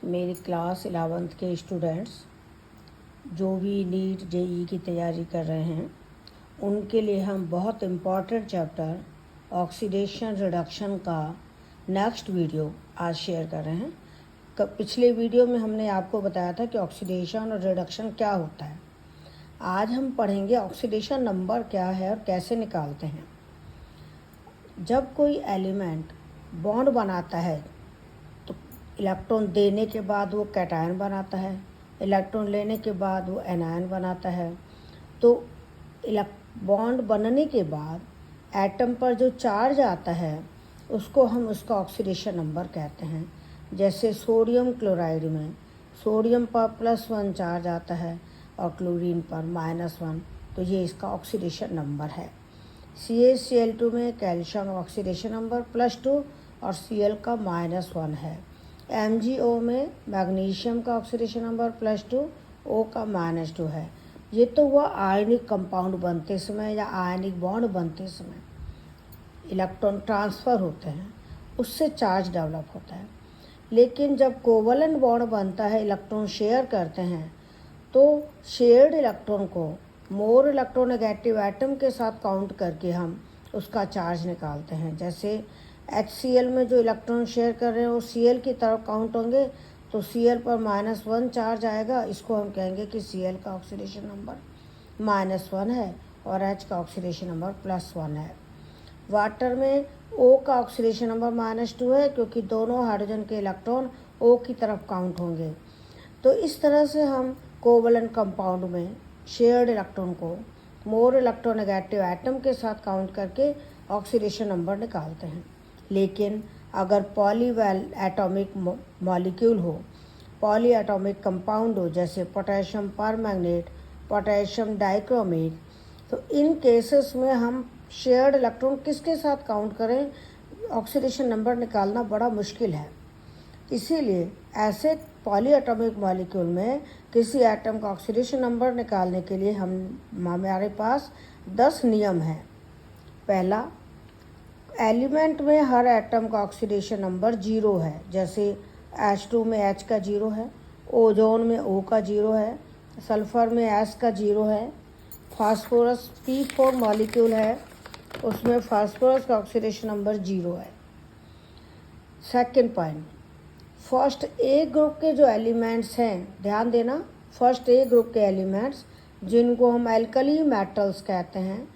मेरी class 11th के students जो भी नीट जेई की तैयारी कर रहे हैं उनके लिए हम बहुत इम्पॉर्टेंट चैप्टर ऑक्सीडेशन रिडक्शन का नेक्स्ट वीडियो आज शेयर कर रहे हैं। पिछले वीडियो में हमने आपको बताया था कि ऑक्सीडेशन और रिडक्शन क्या होता है। आज हम पढ़ेंगे ऑक्सीडेशन नंबर क्या है और कैसे निकालते हैं। जब कोई एलिमेंट बॉन्ड बनाता है तो इलेक्ट्रॉन देने के बाद वो कैटायन बनाता है, इलेक्ट्रॉन लेने के बाद वो एनायन बनाता है। तो बॉन्ड बनने के बाद एटम पर जो चार्ज आता है उसको हम उसका ऑक्सीडेशन नंबर कहते हैं। जैसे सोडियम क्लोराइड में सोडियम पर +1 चार्ज आता है और क्लोरीन पर -1, तो ये इसका ऑक्सीडेशन नंबर है। CaCl2 में कैल्शियम ऑक्सीडेशन नंबर +2 और Cl का -1 है। MgO में मैग्नीशियम का ऑक्सीडेशन नंबर +2, O का -2 है। ये तो हुआ आयनिक कंपाउंड बनते समय या आयनिक बॉन्ड बनते समय इलेक्ट्रॉन ट्रांसफ़र होते हैं, उससे चार्ज डेवलप होता है। लेकिन जब कोवलेंट बॉन्ड बनता है, इलेक्ट्रॉन शेयर करते हैं, तो शेयर्ड इलेक्ट्रॉन को मोर इलेक्ट्रोनेगेटिव एटम के साथ काउंट करके हम उसका चार्ज निकालते हैं। जैसे HCl में जो इलेक्ट्रॉन शेयर कर रहे हैं वो Cl की तरफ काउंट होंगे, तो Cl पर -1 चार्ज आएगा। इसको हम कहेंगे कि Cl का ऑक्सीडेशन नंबर -1 है और H का ऑक्सीडेशन नंबर +1 है। वाटर में O का ऑक्सीडेशन नंबर -2 है, क्योंकि दोनों हाइड्रोजन के इलेक्ट्रॉन O की तरफ काउंट होंगे। तो इस तरह से हम कोवलेंट कंपाउंड में शेयर्ड इलेक्ट्रॉन को मोर इलेक्ट्रोनेगेटिव एटम के साथ काउंट करके ऑक्सीडेशन नंबर निकालते हैं। लेकिन अगर पॉली एटॉमिक मॉलिक्यूल हो, पॉली एटॉमिक कंपाउंड हो, जैसे पोटेशियम परमैंगनेट, पोटेशियम डाइक्रोमेट, तो इन केसेस में हम शेयर्ड इलेक्ट्रॉन किसके साथ काउंट करें, ऑक्सीडेशन नंबर निकालना बड़ा मुश्किल है। इसीलिए ऐसे पॉली एटॉमिक मॉलिक्यूल में किसी एटम का ऑक्सीडेशन नंबर निकालने के लिए हमारे पास 10 नियम हैं। पहला, एलिमेंट में हर एटम का ऑक्सीडेशन नंबर 0 है। जैसे H2 में H का 0 है, ओजोन में O का 0 है, सल्फ़र में S का 0 है, फास्फोरस P4 मॉलिक्यूल है, उसमें फास्फोरस का ऑक्सीडेशन नंबर 0 है। Second point, first A group के जो एलिमेंट्स हैं, ध्यान देना, फर्स्ट ए ग्रुप के एलिमेंट्स जिनको हम एल्कली मेटल्स कहते हैं,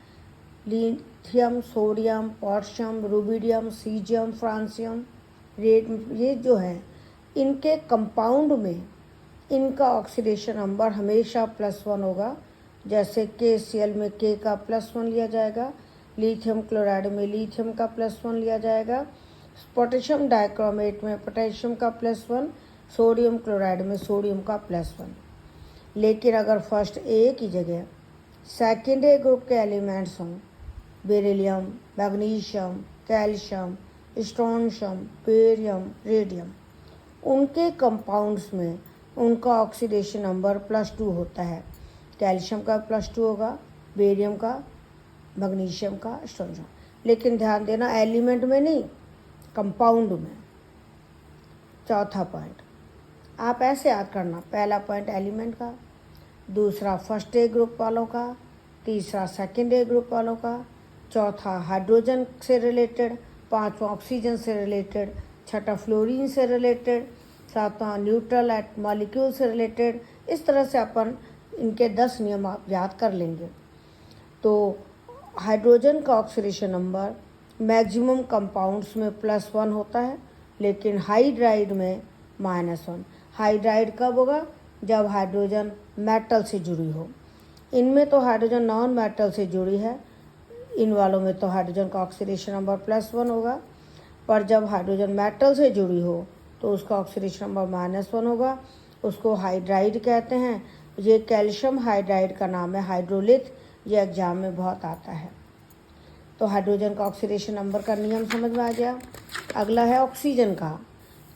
lithium, sodium, potassium, rubidium, caesium, francium, ये जो है, इनके कंपाउंड में इनका ऑक्सीडेशन नंबर हमेशा +1 होगा। जैसे KCl में K का +1 लिया जाएगा, लिथियम क्लोराइड में लिथियम का +1 लिया जाएगा, पोटेशियम डाइक्रोमेट में पोटेशियम का +1, सोडियम क्लोराइड में सोडियम का +1। लेकिन अगर फर्स्ट ए की जगह सेकेंड ए ग्रुप के एलिमेंट्स हों, beryllium, magnesium, calcium, strontium, barium, radium, उनके कंपाउंड्स में उनका ऑक्सीडेशन नंबर +2 होता है। कैल्शियम का +2 होगा, बेरियम का, मैग्नीशियम का, स्ट्रोंशियम। लेकिन ध्यान देना, एलिमेंट में नहीं, कंपाउंड में। चौथा पॉइंट आप ऐसे याद करना, पहला पॉइंट एलिमेंट का, दूसरा फर्स्ट ए ग्रुप वालों का, तीसरा सेकेंड ए ग्रुप वालों का, चौथा हाइड्रोजन से रिलेटेड, पांचवा ऑक्सीजन से रिलेटेड, छठा फ्लोरीन से रिलेटेड, सातवां न्यूट्रल मॉलिक्यूल से रिलेटेड। इस तरह से अपन इनके 10 नियम आप याद कर लेंगे। तो हाइड्रोजन का ऑक्सीडेशन नंबर मैक्सिमम कंपाउंड्स में +1 होता है, लेकिन हाइड्राइड में -1। हाइड्राइड कब होगा, जब हाइड्रोजन मेटल से जुड़ी हो। इनमें तो हाइड्रोजन नॉन मेटल से जुड़ी है, इन वालों में तो हाइड्रोजन का ऑक्सीडेशन नंबर +1 होगा। पर जब हाइड्रोजन मेटल से जुड़ी हो तो उसका ऑक्सीडेशन नंबर -1 होगा। उसको हाइड्राइड कहते हैं। ये कैल्शियम हाइड्राइड का नाम है, हाइड्रोलिथ, ये एग्जाम में बहुत आता है। तो हाइड्रोजन का ऑक्सीडेशन नंबर का नियम समझ में आ गया। अगला है ऑक्सीजन का,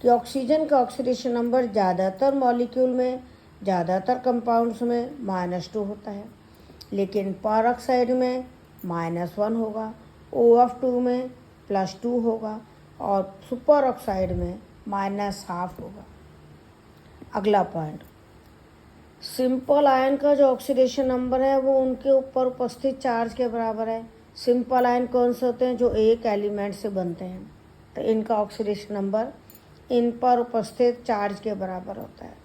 कि ऑक्सीजन का ऑक्सीडेशन नंबर ज़्यादातर मॉलिक्यूल में, ज़्यादातर कंपाउंड्स में -2 होता है, लेकिन पेरोक्साइड में -1 होगा, OF2 में +2 होगा और सुपर ऑक्साइड में -1/2 होगा। अगला पॉइंट, सिंपल आयन का जो ऑक्सीडेशन नंबर है वो उनके ऊपर उपस्थित चार्ज के बराबर है। सिंपल आयन कौन से होते हैं? जो एक एलिमेंट से बनते हैं, तो इनका ऑक्सीडेशन नंबर इन पर उपस्थित चार्ज के बराबर होता है।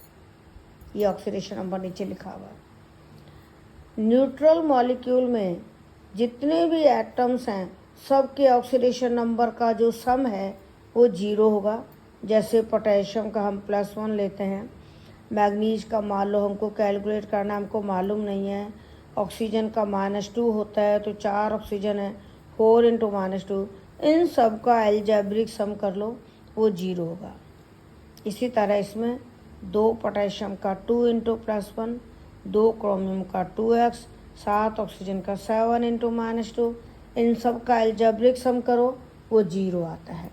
ये ऑक्सीडेशन नंबर नीचे लिखा हुआ है। न्यूट्रल मॉलिक्यूल में जितने भी एटम्स हैं सब के ऑक्सीडेशन नंबर का जो सम है वो 0 होगा। जैसे पोटेशियम का हम +1 लेते हैं, मैग्नीज का मान लो हमको कैलकुलेट करना हमको मालूम नहीं है, ऑक्सीजन का -2 होता है तो 4 ऑक्सीजन है, 4 × -2, इन सब का एल्जेब्रिक सम कर लो वो 0 होगा। इसी तरह इसमें 2 पोटेशियम का 2 × +1, 2 क्रोमियम का 2x, 7 ऑक्सीजन का 7 × -2, इन सब का एल्जेब्रिक सम करो वो 0 आता है।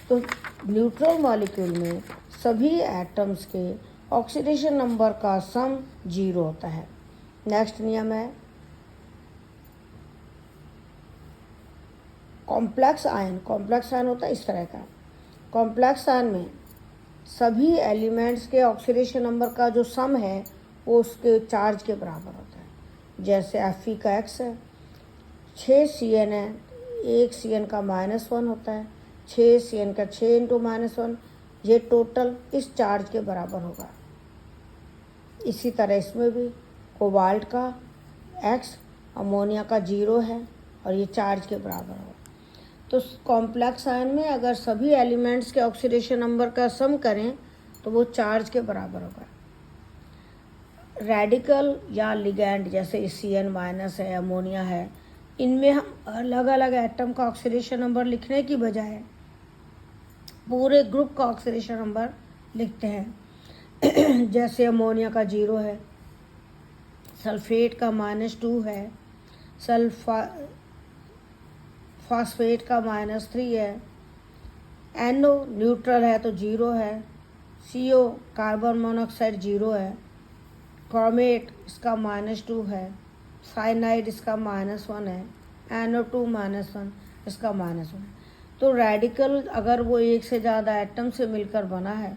तो न्यूट्रल मॉलिक्यूल में सभी एटम्स के ऑक्सीडेशन नंबर का सम 0 होता है। नेक्स्ट नियम है कॉम्प्लेक्स आयन। कॉम्प्लेक्स आयन होता है इस तरह का। कॉम्प्लेक्स आयन में सभी एलिमेंट्स के ऑक्सीडेशन नंबर का जो सम है वो उसके चार्ज के बराबर होता है। जैसे Fe का x है, 6 Cn है, 1 Cn का -1 होता है, 6 Cn का 6 × -1, ये टोटल इस चार्ज के बराबर होगा। इसी तरह इसमें भी कोबाल्ट का x अमोनिया का 0 है और ये चार्ज के बराबर होगा। तो कॉम्प्लेक्स आयन में अगर सभी एलिमेंट्स के ऑक्सीडेशन नंबर का सम करें तो वो चार्ज के बराबर होगा। रेडिकल या लिगैंड जैसे Cn- है, अमोनिया है, इनमें हम अलग अलग एटम का ऑक्सीडेशन नंबर लिखने की बजाय पूरे ग्रुप का ऑक्सीडेशन नंबर लिखते हैं। जैसे अमोनिया का 0 है, सल्फेट का -2 है, फॉस्फेट का -3 है, NO न्यूट्रल है तो 0 है, CO कार्बन मोनोऑक्साइड 0 है, क्रोमेट इसका -2 है, साइनाइड इसका -1 है, NO2 -1 इसका -1 है। तो रेडिकल अगर वो एक से ज़्यादा एटम से मिलकर बना है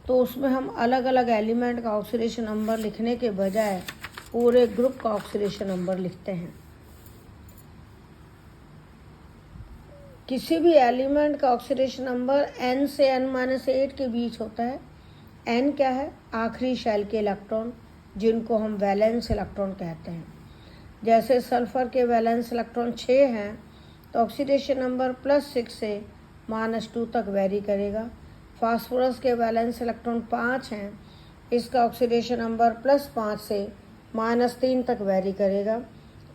तो उसमें हम अलग अलग एलिमेंट का ऑक्सीडेशन नंबर लिखने के बजाय पूरे ग्रुप का ऑक्सीडेशन नंबर लिखते हैं। किसी भी एलिमेंट का ऑक्सीडेशन नंबर n से n-8 के बीच होता है। n क्या है? आखिरी शेल के इलेक्ट्रॉन, जिनको हम वैलेंस इलेक्ट्रॉन कहते हैं। जैसे सल्फर के वैलेंस इलेक्ट्रॉन 6 हैं तो ऑक्सीडेशन नंबर +6 से -2 तक वेरी करेगा। फास्फोरस के वैलेंस इलेक्ट्रॉन 5 हैं, इसका ऑक्सीडेशन नंबर +5 से -3 तक वेरी करेगा।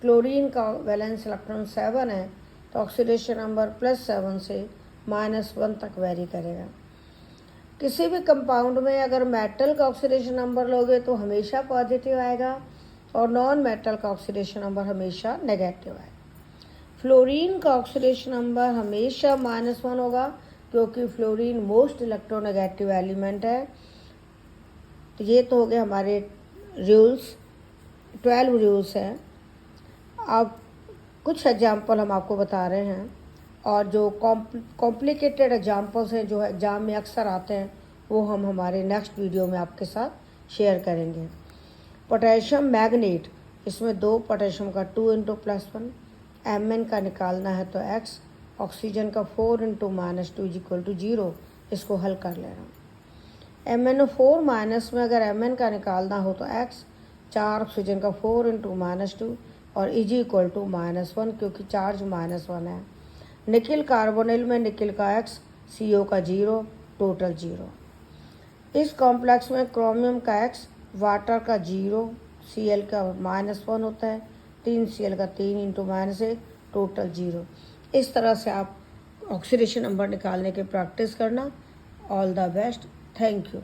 क्लोरीन का वैलेंस इलेक्ट्रॉन 7 है तो ऑक्सीडेशन नंबर +7 से -1 तक वेरी करेगा। किसी भी कंपाउंड में अगर मेटल का ऑक्सीडेशन नंबर लोगे तो हमेशा पॉजिटिव आएगा और नॉन मेटल का ऑक्सीडेशन नंबर हमेशा नेगेटिव आएगा। फ्लोरीन का ऑक्सीडेशन नंबर हमेशा -1 होगा क्योंकि फ्लोरीन मोस्ट इलेक्ट्रोनेगेटिव एलिमेंट है। तो ये तो हो गए हमारे रूल्स, 12 रूल्स हैं। अब कुछ एग्जाम्पल हम आपको बता रहे हैं और जो कॉम्प्लिकेटेड एग्जाम्पल्स हैं जो एग्ज़ाम में अक्सर आते हैं वो हम हमारे नेक्स्ट वीडियो में आपके साथ शेयर करेंगे। पोटेशियम मैग्नेट, इसमें 2 पोटेशियम का 2 × +1, Mn का निकालना है तो x, ऑक्सीजन का 4 × -2 = 0, इसको हल कर लेना। MnO4- में अगर Mn का निकालना हो तो x, 4 ऑक्सीजन का 4 × -2 और Eg = -1 क्योंकि चार्ज -1 है। निकिल कार्बोनिल में निकिल का x, CO का 0, टोटल 0। इस कॉम्प्लेक्स में क्रोमियम का x, वाटर का 0, Cl का -1 होता है, 3 Cl का 3 × -1, टोटल 0। इस तरह से आप ऑक्सीडेशन नंबर निकालने की प्रैक्टिस करना। All the best, thank you.